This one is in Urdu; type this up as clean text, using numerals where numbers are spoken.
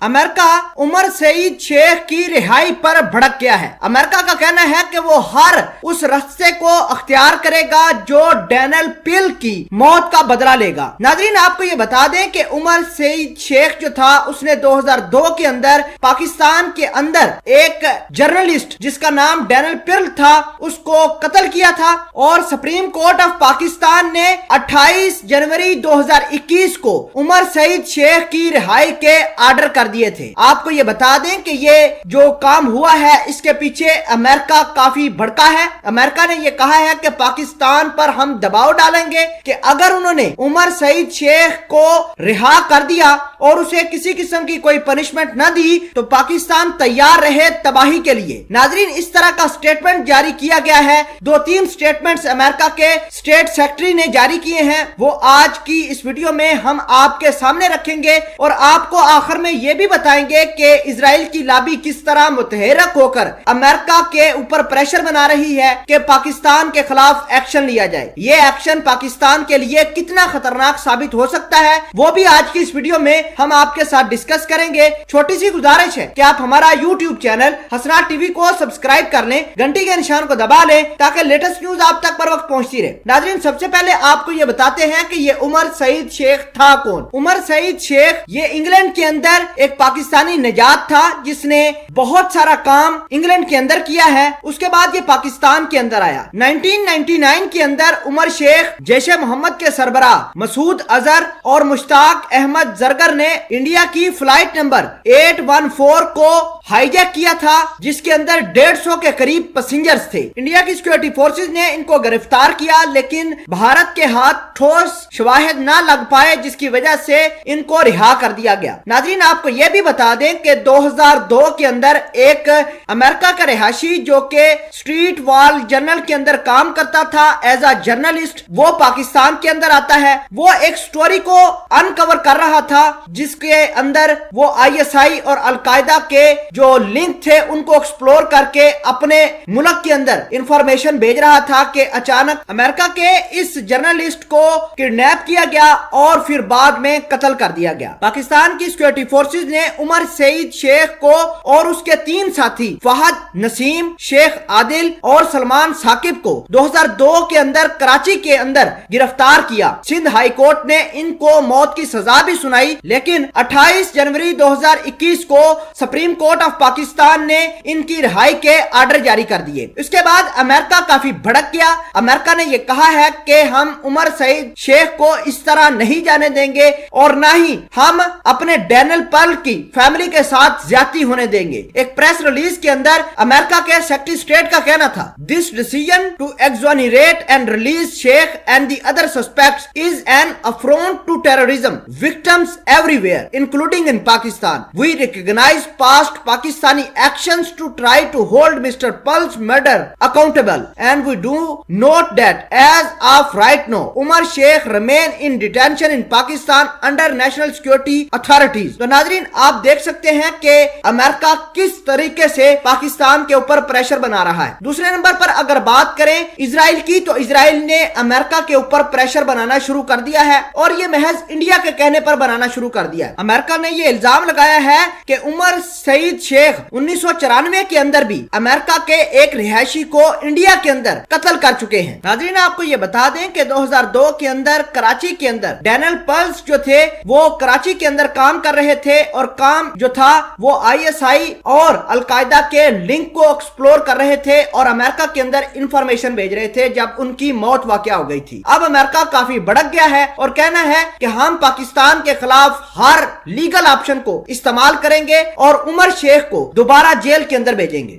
امریکہ عمر سعید شیخ کی رہائی پر بھڑک گیا ہے۔ امریکہ کا کہنا ہے کہ وہ ہر اس راستے کو اختیار کرے گا جو ڈینیل پیل کی موت کا بدلہ لے گا۔ ناظرین آپ کو یہ بتا دیں کہ عمر سعید شیخ جو تھا اس نے 2002 کے اندر پاکستان کے اندر ایک جرنلسٹ جس کا نام ڈینیل پیل تھا اس کو قتل کیا تھا، اور سپریم کورٹ آف پاکستان نے 28 جنوری 2021 کو عمر سعید شیخ کی رہائی کے آرڈر کر دیے تھے۔ آپ کو یہ بتا دیں کہ یہ جو کام ہوا ہے اس کے پیچھے امریکہ کافی بھڑکا ہے۔ امریکہ نے یہ کہا ہے کہ پاکستان پر ہم دباؤ ڈالیں گے کہ اگر انہوں نے عمر سعید شیخ کو رہا کر دیا اور اسے کسی قسم کی کوئی پنشمنٹ نہ دی تو پاکستان تیار رہے تباہی کے لیے۔ ناظرین اس طرح کا سٹیٹمنٹ جاری کیا گیا ہے۔ 2-3 سٹیٹمنٹس امریکہ کے اسٹیٹ سیکرٹری نے جاری کیے ہیں، وہ آج کی اس ویڈیو میں ہم آپ کے سامنے رکھیں گے، اور آپ کو آخر میں یہ بھی بتائیں گے کہ اسرائیل کی لابی کس طرح متحرک ہو کر امریکہ کے اوپر پریشر بنا رہی ہے کہ پاکستان کے خلاف ایکشن لیا جائے۔ یہ ایکشن پاکستان کے لیے کتنا خطرناک ثابت ہو سکتا ہے وہ بھی آج کی اس ویڈیو میں ہم آپ کے ساتھ ڈسکس کریں گے۔ چھوٹی سی گزارش ہے کہ آپ ہمارا یوٹیوب چینل حسنات ٹی وی کو سبسکرائب کر لیں، گھنٹی کے نشان کو دبا لیں تاکہ لیٹسٹ نیوز آپ تک پر وقت پہنچتی رہے۔ ناظرین سب سے پہلے آپ کو یہ بتاتے ہیں کہ یہ عمر سعید شیخ تھا کون۔ عمر سعید شیخ یہ انگلینڈ کے اندر ایک پاکستانی نجات تھا جس نے بہت سارا کام انگلینڈ کے اندر کیا ہے، اس کے بعد یہ پاکستان کے اندر آیا۔ 1999 کے اندر عمر شیخ جیش محمد کے سربراہ مسعود اظہر اور مشتاق احمد زرگر نے انڈیا کی فلائٹ نمبر 814 کو ہائی جیک کیا تھا جس کے اندر 150 کے قریب پیسنجرز تھے۔ انڈیا کی سیکورٹی فورسز نے ان کو گرفتار کیا لیکن بھارت کے ہاتھ ٹھوس شواہد نہ لگ پائے جس کی وجہ سے ان کو رہا کر دیا گیا۔ ناظرین آپ کو یہ بھی بتا دیں کہ 2002 کے اندر ایک امریکہ کا رہائشی جو کہ اسٹریٹ وال جرنل کے اندر کام کرتا تھا ایز اے جرنلسٹ، وہ پاکستان کے اندر آتا ہے۔ وہ ایک سٹوری کو انکور کر رہا تھا جس کے اندر وہ ISI اور القاعدہ کے جو لنک تھے ان کو ایکسپلور کر کے اپنے ملک کے اندر انفارمیشن بھیج رہا تھا کہ اچانک امریکہ کے اس جرنلسٹ کو کڈنیپ کیا گیا اور پھر بعد میں قتل کر دیا گیا۔ پاکستان کی سیکورٹی فورسز نے عمر سعید شیخ کو اور اس کے 3 ساتھی فہد، نسیم، شیخ عادل اور سلمان ثاقب کو 2002 کے اندر کراچی کے اندر گرفتار کیا۔ سندھ ہائی کورٹ نے ان کو موت کی سزا بھی سنائی لیکن 28 جنوری 2021 کو سپریم کورٹ آف پاکستان نے ان کی رہائی کے آرڈر جاری کر دیے۔ اس کے بعد امریکہ کافی بھڑک گیا۔ امریکہ نے یہ کہا ہے کہ ہم عمر سعید شیخ کو اس طرح نہیں جانے دیں گے اور نہ ہی ہم اپنے ڈینیل پیل کی فیملی کے ساتھ زیادتی ہونے دیں گے۔ ایک پریس ریلیز کے اندر امریکہ کے سیکرٹری اسٹیٹ کا کہنا تھا This decision to exonerate and release Sheikh and the other suspects is an affront to terrorism victims everywhere including in Pakistan. We recognize past Pakistani actions to try to hold Mr. Pearl's murder accountable and we do note that as of right now Umar Sheikh remain in detention in Pakistan under national security authorities. تو ناظرین آپ دیکھ سکتے ہیں کہ امریکہ کس طریقے سے پاکستان کے اوپر پریشر بنا رہا ہے۔ دوسرے نمبر پر اگر بات کریں اسرائیل کی تو اسرائیل نے امریکہ کے اوپر پریشر بنانا شروع کر دیا ہے اور یہ محض انڈیا کے کہنے پر بنانا شروع کر دیا ہے۔ امریکہ نے یہ الزام لگایا ہے کہ عمر سعید شیخ 1994 کے اندر بھی امریکہ کے ایک رہائشی کو انڈیا کے اندر قتل کر چکے ہیں۔ ناظرین آپ کو یہ بتا دیں کہ 2002 کے اندر کراچی کے اندر ڈینیل پیلز جو تھے وہ کراچی کے اندر کام کر رہے تھے اور کام جو تھا وہ ISI اور القاعدہ کے لنک کو ایکسپلور کر رہے تھے اور امریکہ کے اندر انفارمیشن بھیج رہے تھے جب ان کی موت واقع ہو گئی تھی۔ اب امریکہ کافی بھڑک گیا ہے اور کہنا ہے کہ ہم پاکستان کے خلاف ہر لیگل آپشن کو استعمال کریں گے اور عمر شیخ کو دوبارہ جیل کے اندر بھیجیں گے۔